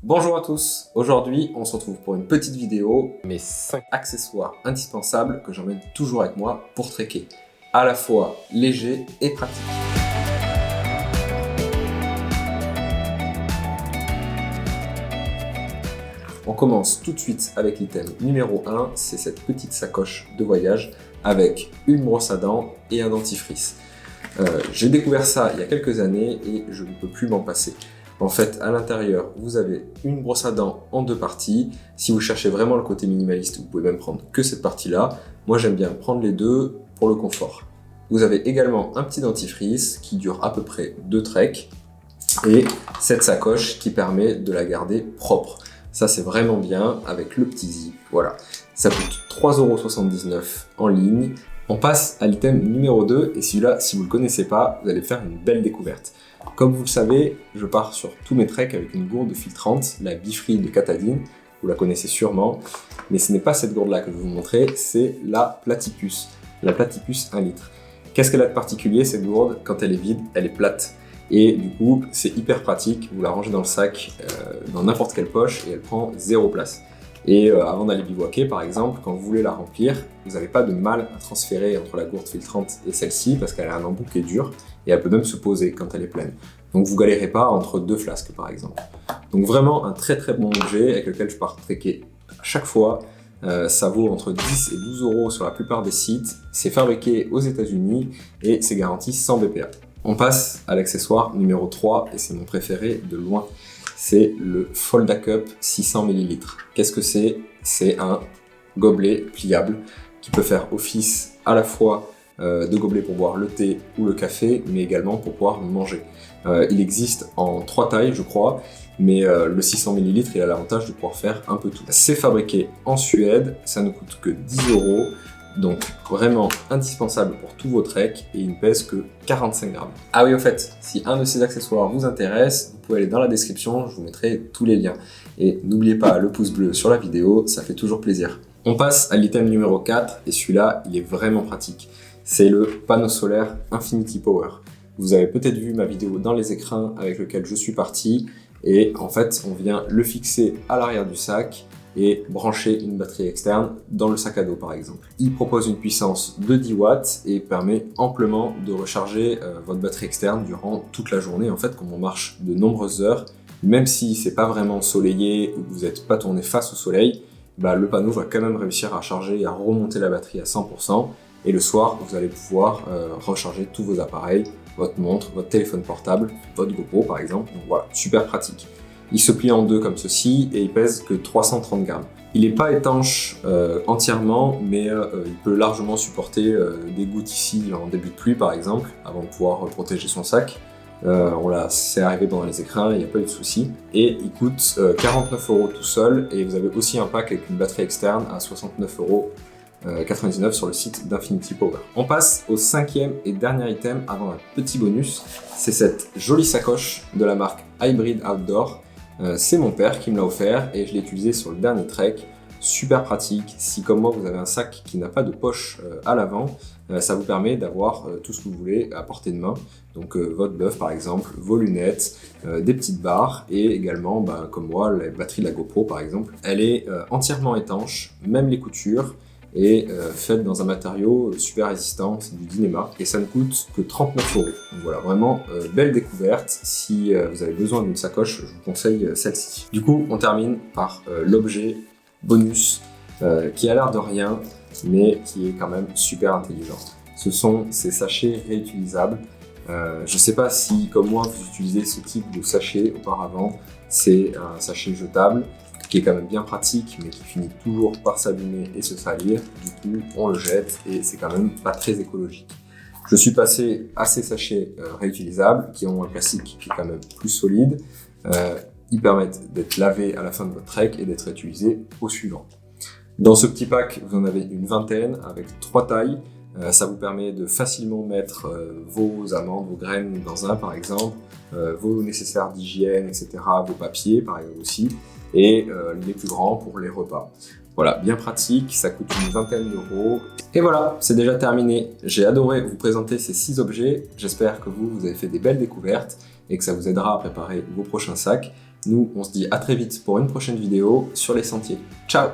Bonjour à tous, aujourd'hui on se retrouve pour une petite vidéo, mes 5 accessoires indispensables que j'emmène toujours avec moi pour trekker, à la fois léger et pratique. On commence tout de suite avec l'item numéro 1, c'est cette petite sacoche de voyage avec une brosse à dents et un dentifrice. J'ai découvert ça il y a quelques années et je ne peux plus m'en passer. En fait, à l'intérieur, vous avez une brosse à dents en deux parties. Si vous cherchez vraiment le côté minimaliste, vous pouvez même prendre que cette partie-là. Moi, j'aime bien prendre les deux pour le confort. Vous avez également un petit dentifrice qui dure à peu près 2 treks et cette sacoche qui permet de la garder propre. Ça, c'est vraiment bien avec le petit zip. Voilà. Ça coûte 3,79 € en ligne. On passe à l'item numéro 2 et celui-là, si vous ne le connaissez pas, vous allez faire une belle découverte. Comme vous le savez, je pars sur tous mes treks avec une gourde filtrante, la Bifree de Katadyn, vous la connaissez sûrement, mais ce n'est pas cette gourde-là que je vais vous montrer, c'est la Platypus 1 litre. Qu'est-ce qu'elle a de particulier cette gourde? Quand elle est vide, elle est plate. Et du coup, c'est hyper pratique, vous la rangez dans le sac, dans n'importe quelle poche, et elle prend 0 place. Et avant d'aller bivouaquer, par exemple, quand vous voulez la remplir, vous n'avez pas de mal à transférer entre la gourde filtrante et celle-ci, parce qu'elle a un embout qui est dur, et elle peut même se poser quand elle est pleine. Donc vous galérez pas entre 2 flasques, par exemple. Donc vraiment un très très bon objet avec lequel je pars trekker à chaque fois. Ça vaut entre 10 et 12 € sur la plupart des sites. C'est fabriqué aux États-Unis et c'est garanti sans BPA. On passe à l'accessoire numéro 3, et c'est mon préféré de loin. C'est le Folda Cup 600 ml. Qu'est-ce que c'est? C'est un gobelet pliable qui peut faire office à la fois de gobelet pour boire le thé ou le café, mais également pour pouvoir manger. Il existe en 3 tailles, je crois, mais le 600 ml, il a l'avantage de pouvoir faire un peu tout. C'est fabriqué en Suède, ça ne coûte que 10 €. Donc vraiment indispensable pour tous vos treks et il ne pèse que 45 grammes. Ah oui, au fait, si un de ces accessoires vous intéresse, vous pouvez aller dans la description, je vous mettrai tous les liens. Et n'oubliez pas le pouce bleu sur la vidéo, ça fait toujours plaisir. On passe à l'item numéro 4 et celui-là, il est vraiment pratique. C'est le panneau solaire Infinity Power. Vous avez peut-être vu ma vidéo dans les écrins avec lequel je suis parti et en fait, on vient le fixer à l'arrière du sac et brancher une batterie externe dans le sac à dos par exemple. Il propose une puissance de 10 watts et permet amplement de recharger votre batterie externe durant toute la journée. En fait, quand on marche de nombreuses heures, même si c'est pas vraiment ensoleillé ou que vous n'êtes pas tourné face au soleil, le panneau va quand même réussir à charger et à remonter la batterie à 100%. Et le soir, vous allez pouvoir recharger tous vos appareils, votre montre, votre téléphone portable, votre GoPro par exemple. Donc voilà, super pratique. Il se plie en deux comme ceci et il pèse que 330 grammes. Il n'est pas étanche entièrement, mais il peut largement supporter des gouttes ici en début de pluie par exemple, avant de pouvoir protéger son sac. C'est arrivé pendant les écrins, il n'y a pas eu de souci. Et il coûte 49 € tout seul et vous avez aussi un pack avec une batterie externe à 69,99 € sur le site d'Infinity Power. On passe au 5e et dernier item avant un petit bonus. C'est cette jolie sacoche de la marque Hybrid Outdoor. C'est mon père qui me l'a offert et je l'ai utilisé sur le dernier trek. Super pratique. Si comme moi vous avez un sac qui n'a pas de poche à l'avant, ça vous permet d'avoir tout ce que vous voulez à portée de main. Donc votre bœuf par exemple, vos lunettes, des petites barres et également comme moi la batterie de la GoPro par exemple. Elle est entièrement étanche, même les coutures. Et faite dans un matériau super résistant, c'est du Dyneema, et ça ne coûte que 39 €. Donc voilà, vraiment belle découverte. Si vous avez besoin d'une sacoche, je vous conseille celle-ci. Du coup, on termine par l'objet bonus qui a l'air de rien, mais qui est quand même super intelligent. Ce sont ces sachets réutilisables. Je ne sais pas si, comme moi, vous utilisez ce type de sachet auparavant. C'est un sachet jetable qui est quand même bien pratique, mais qui finit toujours par s'abîmer et se salir. Du coup, on le jette et c'est quand même pas très écologique. Je suis passé à ces sachets réutilisables qui ont un plastique qui est quand même plus solide. Ils permettent d'être lavés à la fin de votre trek et d'être utilisés au suivant. Dans ce petit pack, vous en avez une vingtaine avec 3 tailles. Ça vous permet de facilement mettre vos amandes, vos graines dans un par exemple, vos nécessaires d'hygiène, etc., vos papiers par exemple aussi, et les plus grands pour les repas. Voilà, bien pratique, ça coûte une vingtaine d'euros. Et voilà, c'est déjà terminé. J'ai adoré vous présenter ces 6 objets. J'espère que vous avez fait des belles découvertes et que ça vous aidera à préparer vos prochains sacs. Nous, on se dit à très vite pour une prochaine vidéo sur les sentiers. Ciao!